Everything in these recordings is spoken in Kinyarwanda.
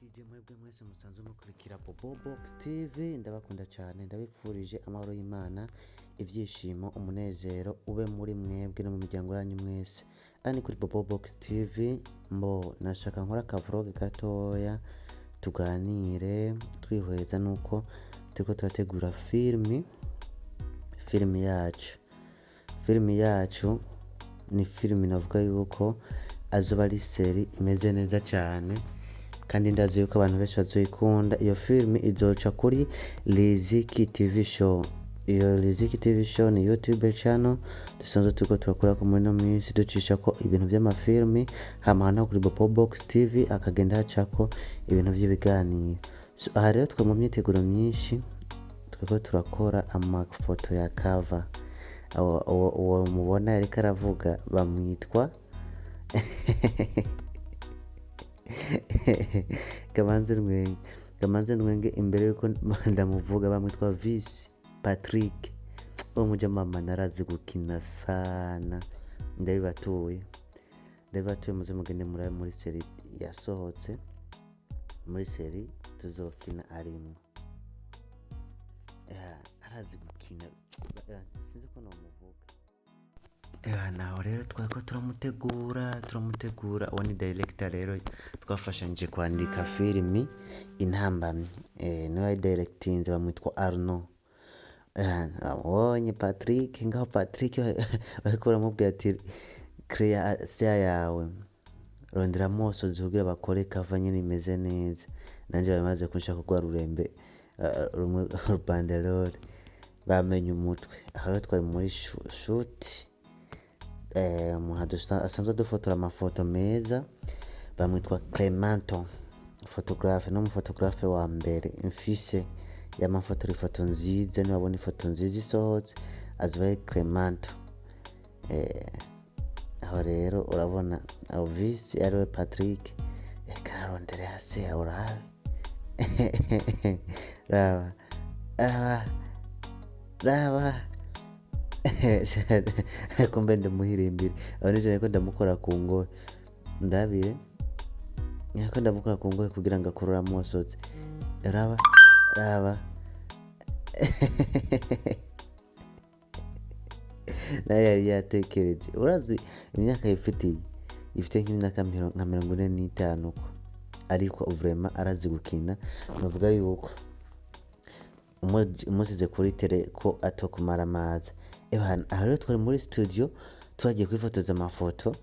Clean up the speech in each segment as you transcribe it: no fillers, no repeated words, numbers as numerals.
Ndabaramukije mwebwe mwese musanzwe mukurikira Bobobox TV, ndabakunda cyane, ndabifurije amahoro y'Imana, ibyishimo, umunezero ube muri mwebwe no mu miryango yanyu mwese. Ani kuri Bobobox TV nashaka nkora akavlog gatoya tuganire twihweza nuko turiko turategura filmi yacu ni filmi navuga yuko azoba ari seri imeze neza cyane kandi ndazi yuko abantu benshi bazoyikunda. Iyo filmi izoca kuri Riziki TV show. Iyo Riziki TV show ni YouTube channel dusanzwe turiko turakora ko muri no minsi ducisha ko ibintu by'amafilmi, hama no kuri Bobobox TV akagenda hacako ibintu by'ibiganiro. So aha rero twe mu myiteguro myinshi turiko turakora amafoto ya cover. Uwo mubona yariko aravuga bamwitwa kamanze nwenge imbere yuko ndamuvuga bamwitwa Visi Patrick. Uwo mujamama narazi gukina sana, ndabibatuye muze mugende muri seri yasohotse, muri seri tuzokina arimo arazi gukina sinzi ko namuvuga. Naho rero twako turamutegura uwo ni director rero twafashanyije kwandika filimi Intambamyi. Niwe directinze bamwitwa Arno. Abonye Patrick ngaho Patrick bariko baramubwira ati creation yawe rondera mosozi kugira bakore cover nyine imeze neza. Nanje bamaze kunshaka kugwa rurembe rumwe banderole bamenye umutwe. Aho rero twari muri shoot umuntu asanzwe dufotora amafoto meza bamwitwa Clementon photographe, no photographe wa mbere mfise y'amafoto, ifoto nziza niwabona ifoto nziza isohotse azibaye Clementon. Aho rero urabona Visi ariwe Patrick kararondere hasi urabe raba kumbe ndamuhirimbira abanije ko ndamukora ku ngohe ndabire ko ndamukora ku ngohe kugira ngo akurura amosozi raba nayo yari yatekereje. Urazi imyaka ifite nk'imyaka nka 45 uko, ariko vraiment arazi gukina. Navuga yuko umusize kuri tele ko atokumara amazi. Aha rero twari muri studio twagiye kwifotoza amafoto.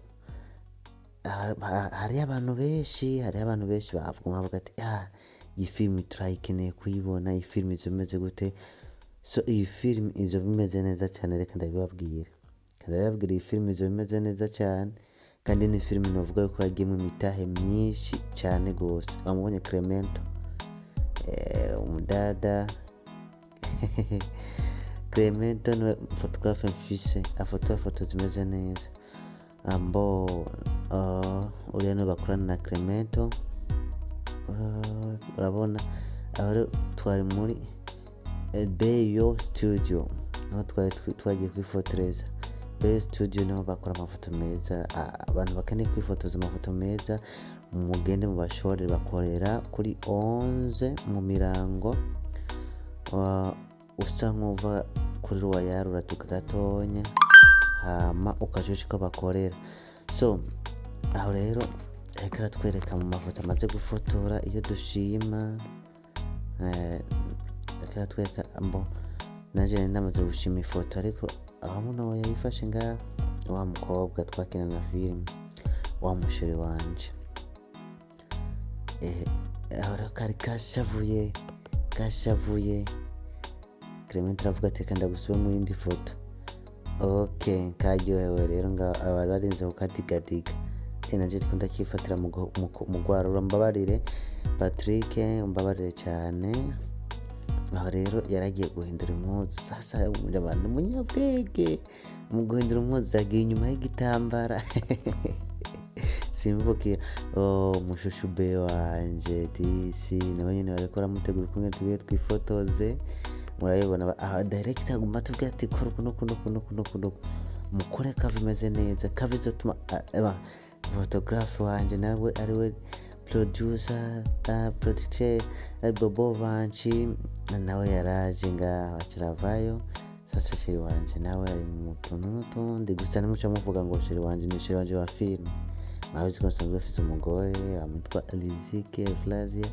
Hari abantu benshi bavuga ati iyi filimi turayikeneye kuyibona, iyi filimi izomeze gute. So iyi filimi izo bimeze neza cyane, reka ndabibabwira iyi filimi izo bimeze neza cyane, kandi ni filimi navuga yuko yagiyemo imitahe myinshi cyane gose. Bamubonye Clementon umudada Clementon photographe mfise afotora foto zimeze neza. Uriya niwe bakorana na Clementon. Urabona aho twari muri Beyo Studio, naho twagiye kwifotoreza Beyo Studio, naho bakora amafoto meza. Abantu bakeneye kwifotoza amafoto meza mugende mu bashore bakorera kuri 11 mu Mirango. Usa nk'uva kuri Royal uratuka gatonya hama ukajushika bakorera. So aho rero reka twereka mu mafoto amaze gufotora iyo dushima. Reka twereka naje namaze gushima ifoto, ariko aho muno yayifashe ngaho wa mukobwa twakina na film wa mushiri wanje. Aho rero kari kashavuye Clement aravuga ati kanda gusubira mu yindi foto. Okay, karyohewe rero abari barinze kukadigadiga. Nanje twenda kifatira mu gwarura. Mbabarire Patrick, mbabarire cyane. Aho rero yaragiye guhindura impuzu. Sasa abantu munyabwege mu guhindura impuzu zagiye inyuma y'igitambara simvukira mushushube wanje DC nawe nyine bariko ramutegura kumwe tugiye twifotoze. Murabibona director aguma tubwira ati kora kuno mukore kava imeze neza, kava izotuma photographe wanje nawe ariwe producer Bobo Vanchi nawe yaraje ngaho akiravayo. Sasa sheri wanje nawe ari mu tuntu n'utundi, gusa nimuca muvuga ngo sheri wanje ni sheri wanje wa filime. Murabizi ko nsanzwe afise umugore amwitwa Lizike Flavia,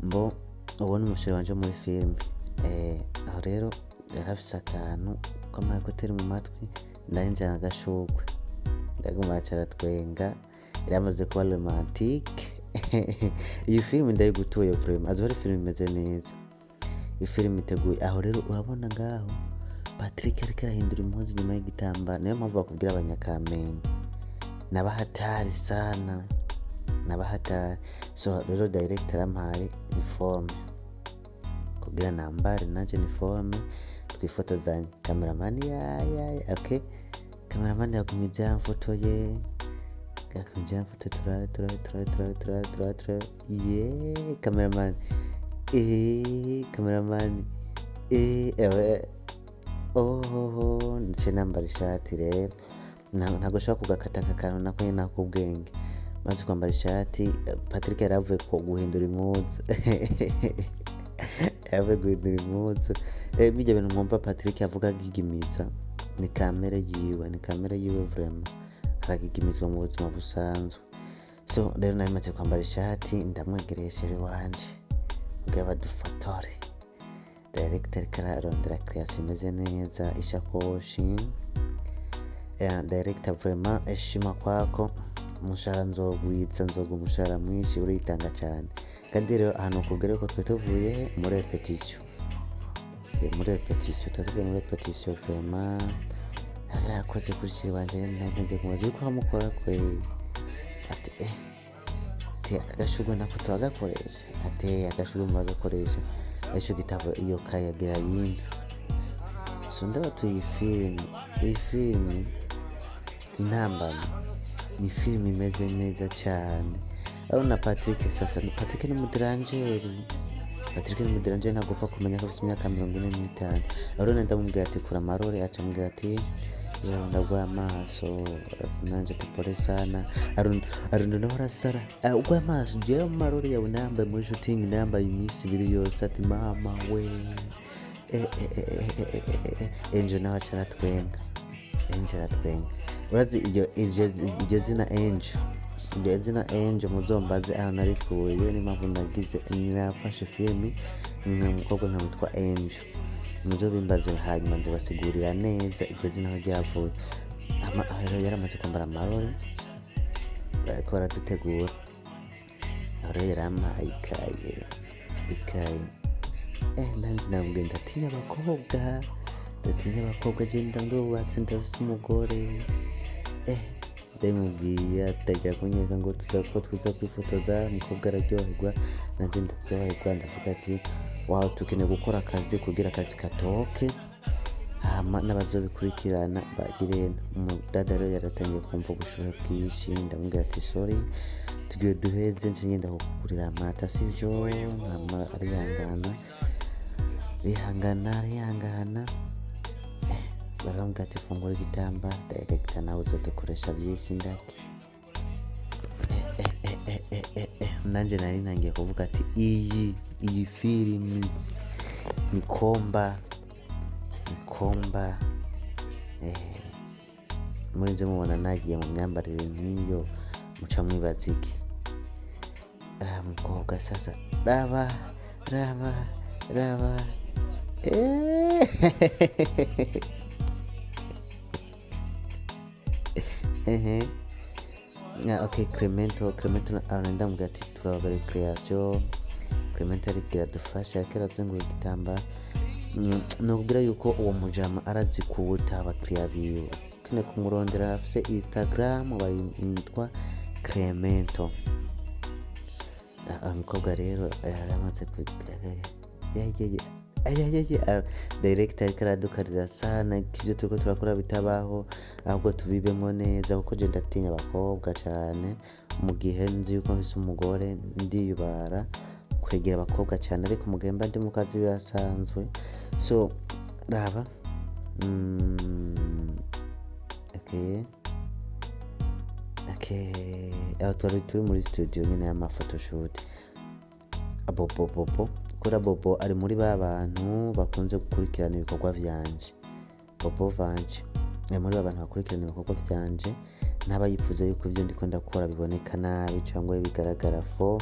mbo uwo ni umusheri wanje muri filime. Aho rero yarafise akantu k'amakoteri mu matwi, ndahinjana agashugwe ndaguma acaratwenga, yaramaze kuba romantique. Iyi filime ndayigutuye vraiment, azoba ari filime imeze neza, ifilime iteguye. Aho rero urabona ngaho Patrick ariko arahindura impuzu nyuma y'igitambara, niyo mpamvu bakubwira Abanyakamenge nabahatari sana, nabahatari. So rero director arampaye uniforme kugira nambare nanje uniforme twifotozanye. Cameraman okay, cameraman yagumiza yamfotoye, gakunja mfoto tura cameraman cameraman nce nambara ishati rero ntabwo ushobora kugakata akantu nako nyine nakubwenge, maze kwambara ishati. Patrick yaravuye guhindura impuzu yaravuye guhindura impuzu. Bijya bintu mwumva Patrick yavuga agigimiza, ni kamera yiwe vraiment, aragigimizwa mu buzima busanzwe. So rero nari maze kwambara ishati, ndamwegereye sheri wanje kugira badufotore. Director kararondera creation imeze neza, ishakoshi. Director vraiment eshima kwako, umushahara nzogwiza, nzoga umushahara mwinshi, uritanga cyane. Kandi rero ahantu kubwira ko twe tuvuye muri repetition, tuvuye muri repetition vraiment yakoze kuri sheri wanje. Ntangiye kumubaza yuko amukora kwe, ati agashugwe nako turagakoresha, ati agashugwe muragakoresha, ejo gitabo iyo kayagira yimbi. So ndabatuye iyi filime Intambamyi ni filime imeze neza cyane. Urabona Patrick sasa, Patrick ni umudirangeri, ntabwo upfa kumenya ko afite imyaka 45. Urabona ndamubwira ati kura amarore, aca ambwira ati ndagwaye amaso nanje tupore sana. Arundo nawe arasara, ugwaye amaso jewe amarore yawe nambaye muri shooting, nambaye iminsi 2 yose. Ati mama we Angel nawe acaratwenga, urazi iryo zina Angel muzombaze aho narikuye. Niyo mpamvu nafashe filime umukobwa nkamwitwa Angel, muzobimbaze hanyuma nzobasigurira neza iryo zina aho ryavuye. Rero yaramaze kwambara amarore, bariko baradutegura. Rero yarampaye ikaye. Nanjye nabwiye ndatinya abakobwa, genda ndubatse ndafise umugore. Ndamubwiye atagira kunyeka ngo twiza kwifotoza, umukobwa araryoherwa, nanjye ndaryoherwa. Ndavuga ati wow, tukeneye gukora akazi kugira akazi katoke, hama n'abazobikurikirana bagirena. Umudada rero yaratangiye kumva ubushuhe bwinshi, ndamubwira ati sorry, tugiye duheze nje ngenda kukugurira amata, sivyo? Hama arihangana. Barambwira ati fungura igitambara, director nawe uzodukoresha byinshi ndaki. Nanje nari ntangiye kuvuga ati iyi filimi ni komba. Murinze mubona nagiye mu myambarire nk'iyo, muca mwibaza iki? Mukobwa sasa raba okay. Clemento ndamubwira ati turababere creation. Clemento aribwira dufashe, ariko arazengura igitambara. Nubwira yuko uwo mujama arazi kuwuta abakiriya biwe, kene kumurondera afise Instagram bayitwa Clemento. Umukobwa rero yaramaze director ariko aradukarira sana, ibyo turiko turakora bitabaho, ahubwo tubibemo neza, kuko je ndatinya abakobwa cyane. Mu gihe nzi yuko mfise umugore, ndiyubara kwegera abakobwa cyane, ariko mugemba ndi mu kazi birasanzwe. So raba okay, Okay, aho twari turi muri studio nyine y'amafotoshoot. Bobo kuri Bobo ari muri ba bantu bakunze gukurikirana ibikorwa vyanje. Bobo Vanje ari muri ba bantu bakurikirana ibikorwa vyanje, ntaba yifuza yuko ivyo ndiko ndakora biboneka nabi cyangwa bigaragara fo,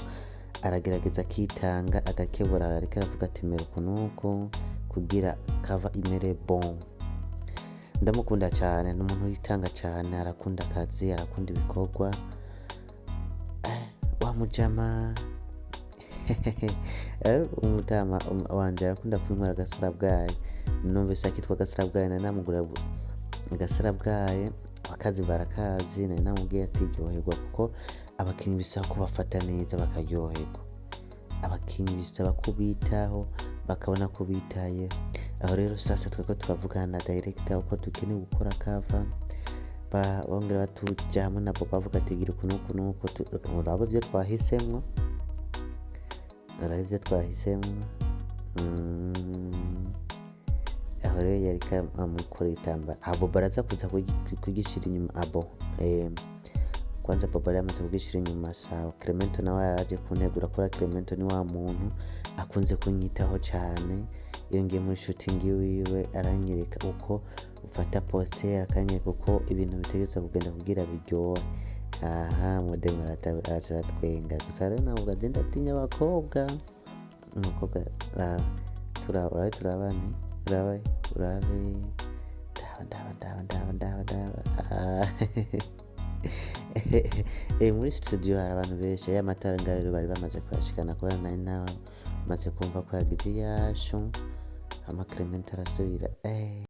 aragerageza akitanga agakebura, ariko aravuga ati mera uku kugira kava imere bon. Ndamukunda cyane, ni umuntu yitanga cyane, arakunda akazi, arakunda ibikorwa. Wa mujama umutama wanje arakunda kwinywera agasarabwayi. Numvise akitwa agasarabwayi, nari namugurira agasarabwayi, akazi barakazi, nari namubwiye ati ryoherwa, kuko abakinyi bisaba kubafata neza bakaryoherwa. Abakinyi bisaba kubitaho bakabona ko bitayeho. Aho rero sasa tweko turavugana na director uko dukeneye gukora cover, bongera batuja hamwe na Bobo bavuga ati gira ukuntu uraba ivyo twahisemwo, aho rero yariko amukora itamba. Bobo baraza kuza kugishira inyuma kwanza Bobo yari amaze kugishira inyuma sawa. Clemento nawe yaraje kuntegura, kora Clemento ni wa muntu akunze kunyitaho cyane. Iyo ngiye muri shooting wiwe aranyereka uko ufata poster, akanyereka uko ibintu bitegerezwa kugenda kugira biryohe. Modem aratwenga gusa rero navuga ati ndatinya abakobwa. Umukobwa turabane urabe muri studio hari abantu benshi. Amatara ngayo bari bamaze kuyashikana, kubera nari nawe maze kumva ko yagize iyashu. Clement arasubira